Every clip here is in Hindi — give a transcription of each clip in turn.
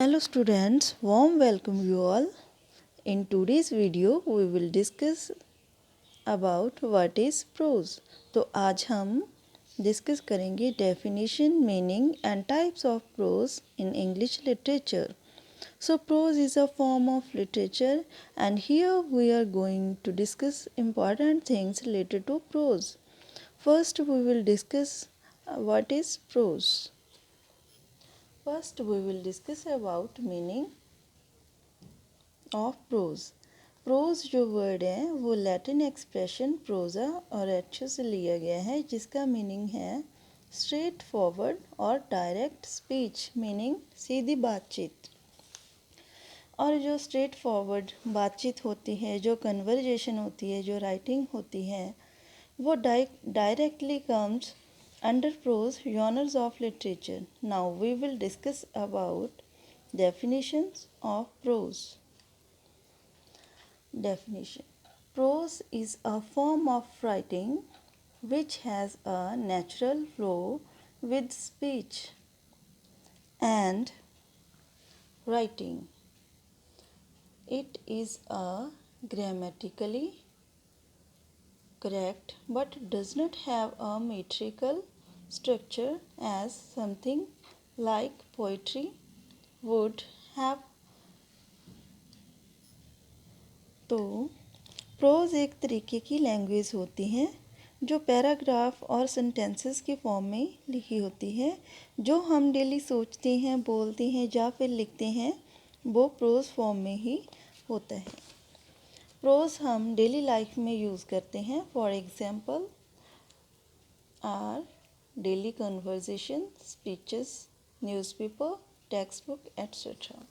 Hello students, warm welcome you all. In today's video we will discuss about what is prose. तो आज हम डिस्कस करेंगे definition, meaning and types of prose in English literature. So prose is a form of literature and here we are going to discuss important things related to prose. First we will discuss what is prose. First we will discuss about meaning of prose. Prose जो वर्ड है वो लैटिन एक्सप्रेशन प्रोजा और एचो से लिया गया है जिसका मीनिंग है स्ट्रेट फॉरवर्ड और डायरेक्ट स्पीच, मीनिंग सीधी बातचीत. और जो स्ट्रेट फॉरवर्ड बातचीत होती है, जो कन्वर्जेशन होती है, जो राइटिंग होती है, वो directly comes under prose genres of literature. Now we will discuss about definitions of prose. Definition. Prose is a form of writing which has a natural flow with speech and writing. It is a grammatically correct but does not have a metrical structure as something like poetry would have. तो प्रोज एक तरीके की लैंग्वेज होती है जो पैराग्राफ और सेंटेंसेस के फॉर्म में लिखी होती है. जो हम डेली सोचते हैं, बोलते हैं या फिर लिखते हैं वो प्रोज फॉर्म में ही होता है. प्रोज हम डेली लाइफ में यूज़ करते हैं. For example our daily conversation, speeches, newspaper, textbook etcetera.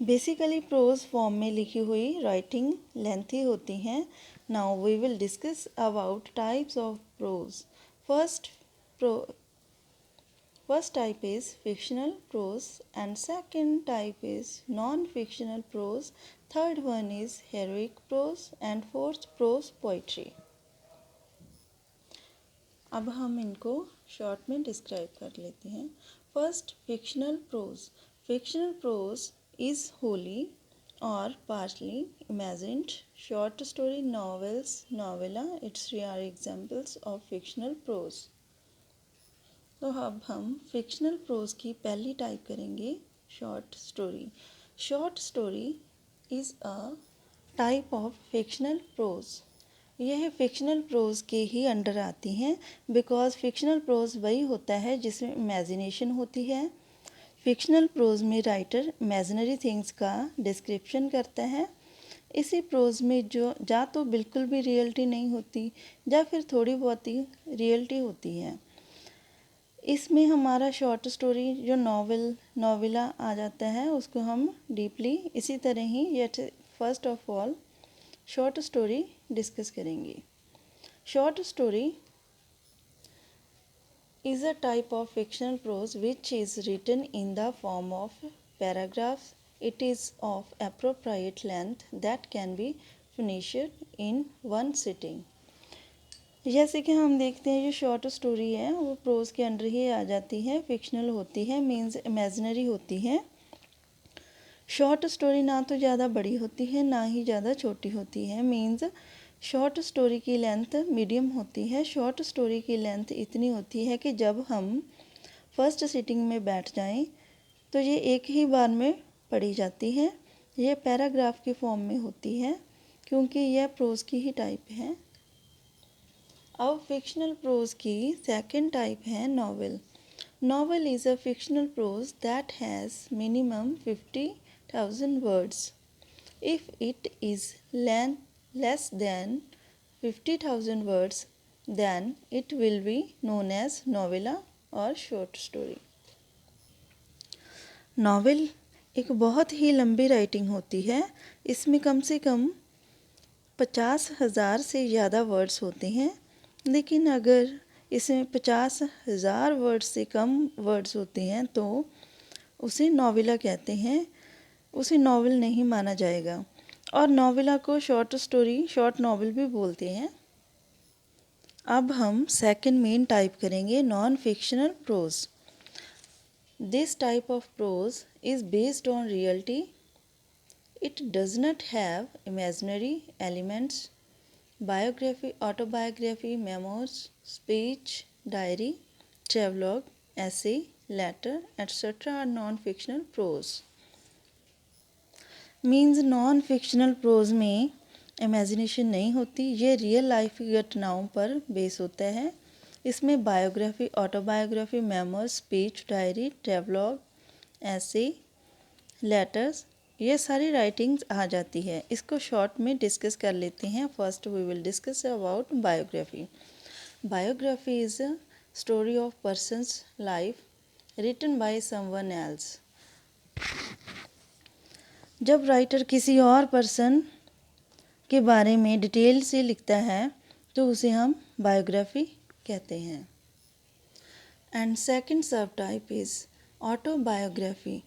Basically prose form में लिखी हुई राइटिंग लेंथी होती हैं. Now we will discuss about types of prose. First type is fictional prose and second type is non fictional prose. Third one is heroic prose and fourth prose poetry. अब हम इनको शॉर्ट में डिस्क्राइब कर लेते हैं. First, fictional prose. Fictional prose is wholly or partially imagined. Short story, novels, novella, etc. are examples of fictional prose. तो अब हम फिक्शनल प्रोज की पहली टाइप करेंगे, short story. Short story is a type of fictional prose. यह फिक्शनल प्रोज के ही अंडर आती हैं बिकॉज फिक्शनल प्रोज वही होता है जिसमें इमेजिनेशन होती है. फिक्शनल प्रोज में राइटर इमेजिनरी थिंग्स का डिस्क्रिप्शन करता है. इसी प्रोज में जो या तो बिल्कुल भी रियलिटी नहीं होती या फिर थोड़ी बहुत ही रियलिटी होती है. इसमें हमारा शॉर्ट स्टोरी जो नॉवेला आ जाता है उसको हम डीपली इसी तरह ही yet first of all short story discuss करेंगे. Short story is a type of fictional prose which is written in the form of paragraphs. It is of appropriate length that can be finished in one sitting. जैसे कि हम देखते हैं जो शॉर्ट स्टोरी है वो प्रोज के अंडर ही आ जाती है, फिक्शनल होती है, मीन्स इमेजिनरी होती है. शॉर्ट स्टोरी ना तो ज़्यादा बड़ी होती है ना ही ज़्यादा छोटी होती है, मीन्स शॉर्ट स्टोरी की लेंथ मीडियम होती है. शॉर्ट स्टोरी की लेंथ इतनी होती है कि जब हम फर्स्ट सिटिंग में बैठ जाएं तो ये एक ही बार में पढ़ी जाती है. ये पैराग्राफ के फॉर्म में होती है क्योंकि यह प्रोज की ही टाइप है. अब फिक्शनल प्रोज की सेकंड टाइप है novel. Novel is a fictional prose that has minimum 50,000 words. If it is less than 50,000 words then it will be known as novella or short story. Novel एक बहुत ही लंबी राइटिंग होती है. इसमें कम से कम 50,000 से ज़्यादा वर्ड्स होते हैं. लेकिन अगर इसमें 50,000 वर्ड्स से कम वर्ड्स होते हैं तो उसे नॉवेला कहते हैं, उसे नॉवेल नहीं माना जाएगा. और नॉवेला को शॉर्ट स्टोरी, शॉर्ट नॉवेल भी बोलते हैं. अब हम सेकंड मेन टाइप करेंगे non fictional prose. This type of prose is based on reality. It does not have imaginary elements. Biography, autobiography, memoirs, speech, diary, travelogue, essay, letter, etc. are non-fictional prose. Means non fictional prose में इमेजिनेशन नहीं होती, ये रियल लाइफ की घटनाओं पर बेस होता है। इसमें biography, autobiography, memoir, speech, diary, travelogue, ऐसे, लेटर्स, ये सारी राइटिंग्स आ जाती है। इसको शॉर्ट में डिस्कस कर लेते हैं। First we will discuss about biography. Biography is a story of person's life written by someone else. जब राइटर किसी और पर्सन के बारे में डिटेल से लिखता है तो उसे हम बायोग्राफी कहते हैं। And second subtype is autobiography.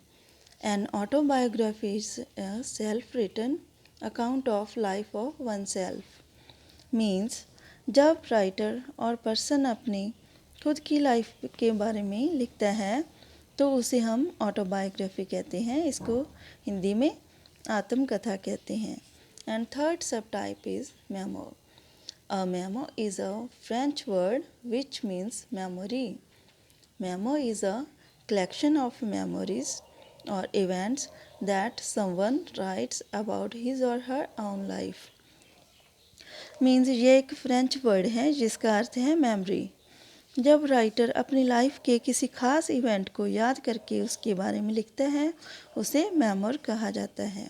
An autobiography is a self written account of life of oneself. Means जब राइटर और पर्सन अपनी खुद की लाइफ के बारे में लिखता है तो उसे हम ऑटोबायोग्राफी कहते हैं। इसको हिंदी में आत्मकथा कहते हैं। एंड थर्ड सब type is memo. A memo is a French word which means memory. Memo is a collection of memories or events that someone writes about his or her own life. Means ये एक फ्रेंच वर्ड है जिसका अर्थ है मेमोरी। जब राइटर अपनी लाइफ के किसी खास इवेंट को याद करके उसके बारे में लिखता है उसे मेमोर कहा जाता है।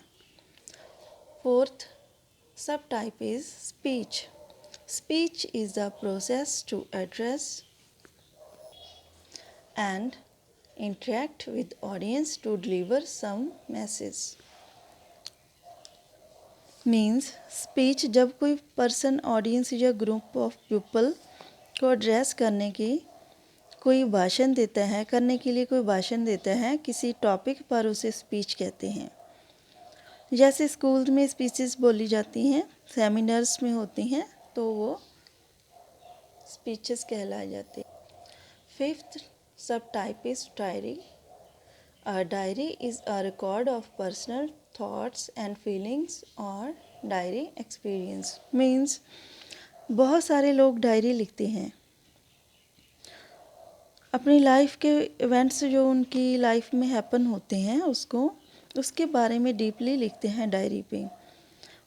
Fourth subtype is speech. Speech is the process to address and interact with audience to deliver some message. Means speech जब कोई पर्सन ऑडियंस या ग्रुप ऑफ पीपल को एड्रेस करने की कोई भाषण देता है, करने के लिए कोई भाषण देता है किसी टॉपिक पर, उसे स्पीच कहते हैं। जैसे स्कूल में स्पीचेस बोली जाती हैं, सेमिनार्स में होती हैं, तो वो स्पीचेस कहलाए जाते हैं। फिफ्थ सब type is diary. A diary is a record of personal thoughts and feelings or diary experience. Means बहुत सारे लोग डायरी लिखते हैं, अपनी लाइफ के इवेंट्स जो उनकी लाइफ में हैपन होते हैं उसके बारे में डीपली लिखते हैं डायरी पे।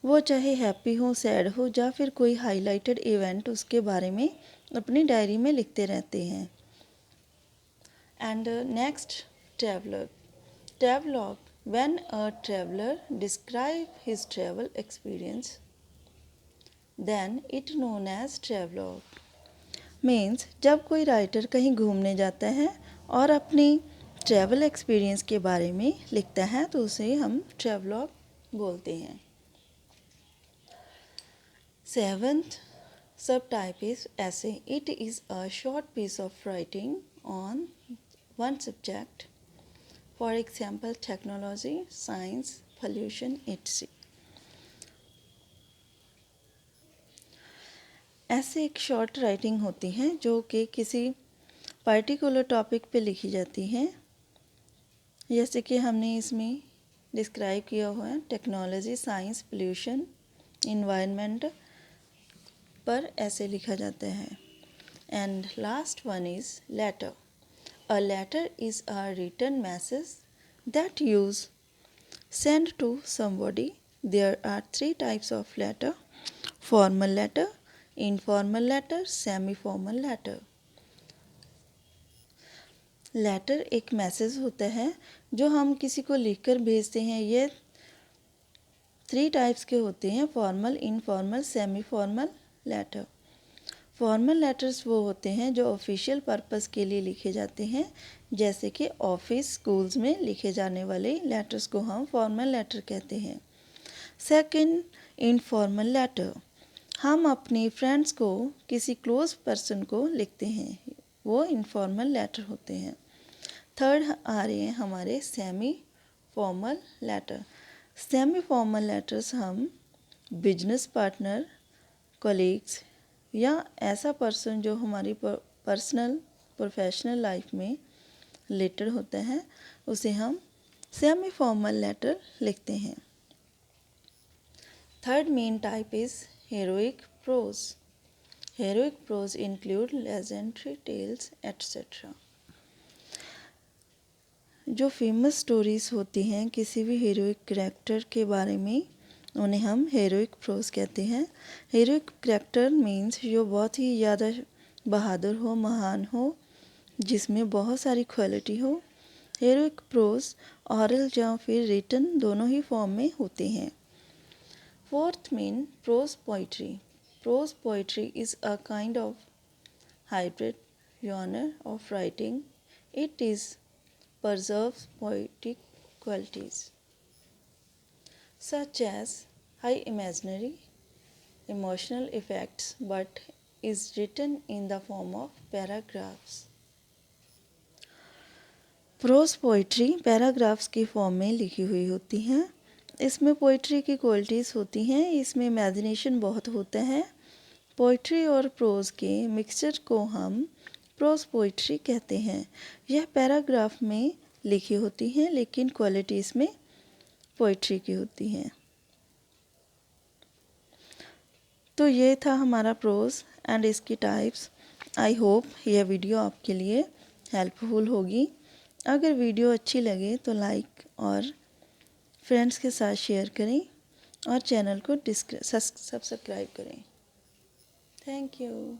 वो चाहे हैप्पी हो, सैड हो, या फिर कोई हाईलाइटेड इवेंट उसके बारे में अपनी डायरी में लिखते रहते हैं। And next traveller. Travelogue, when a traveler describes his travel experience, then it known as travelogue. Means जब कोई राइटर कहीं घूमने जाता है और अपनी ट्रैवल एक्सपीरियंस के बारे में लिखता है तो उसे हम ट्रैवलॉग बोलते हैं। Seventh subtype is essay. It is a short piece of writing on one subject, for example technology, science, pollution, etc. ऐसे एक शॉर्ट राइटिंग होती है जो कि किसी पर्टिकुलर टॉपिक पे लिखी जाती है। जैसे कि हमने इसमें डिस्क्राइब किया हुआ है टेक्नोलॉजी, साइंस, पोल्यूशन, इन्वायरमेंट पर ऐसे लिखा जाता है। And last one is letter. A letter is a written message that you send to somebody. There are three types of letter: formal letter, informal letter, semi-formal letter. Letter एक मैसेज होता है जो हम किसी को लिखकर भेजते हैं। ये थ्री टाइप्स के होते हैं: formal, informal, semi formal letter. Formal letters वो होते हैं जो ऑफिशियल पर्पस के लिए लिखे जाते हैं, जैसे कि ऑफिस, स्कूल्स में लिखे जाने वाले लेटर्स को हम फॉर्मल लेटर कहते हैं। Second, informal letter. हम अपने फ्रेंड्स को, किसी क्लोज पर्सन को लिखते हैं, वो इनफॉर्मल लेटर होते हैं। थर्ड आ रहे हैं हमारे semi formal letter. Semi formal letters हम बिजनेस पार्टनर, कलीग्स या ऐसा पर्सन जो हमारी पर्सनल प्रोफेशनल लाइफ में लेटर होता है उसे हम सेमी फॉर्मल लेटर लिखते हैं। Third main type is heroic prose. Heroic prose include legendary tales etcetera. जो फेमस स्टोरीज होती हैं किसी भी हीरोइक कैरेक्टर के बारे में, उन्हें हम हीरोइक प्रोज कहते हैं। हीरोइक कैरेक्टर मीन्स जो बहुत ही ज़्यादा बहादुर हो, महान हो, जिसमें बहुत सारी क्वालिटी हो। हीरोइक प्रोज ऑरल या फिर रिटन दोनों ही फॉर्म में होते हैं। Fourth main prose poetry. Prose poetry is a kind of hybrid genre of writing. It is preserves poetic qualities such as high imaginary, emotional effects, but is written in the form of paragraphs. Prose poetry paragraphs की फॉर्म में लिखी हुई होती हैं। इसमें पोइट्री की क्वालिटीज़ होती हैं, इसमें इमेजिनेशन बहुत होता है। पोइट्री और प्रोज के मिक्सचर को हम प्रोज पोइट्री कहते हैं। यह पैराग्राफ में लिखी होती हैं लेकिन क्वालिटी इसमें पोइट्री की होती हैं। तो ये था हमारा प्रोज एंड इसकी टाइप्स। आई होप यह वीडियो आपके लिए हेल्पफुल होगी। अगर वीडियो अच्छी लगे तो लाइक और फ्रेंड्स के साथ शेयर करें और चैनल को सब्सक्राइब करें। Thank you.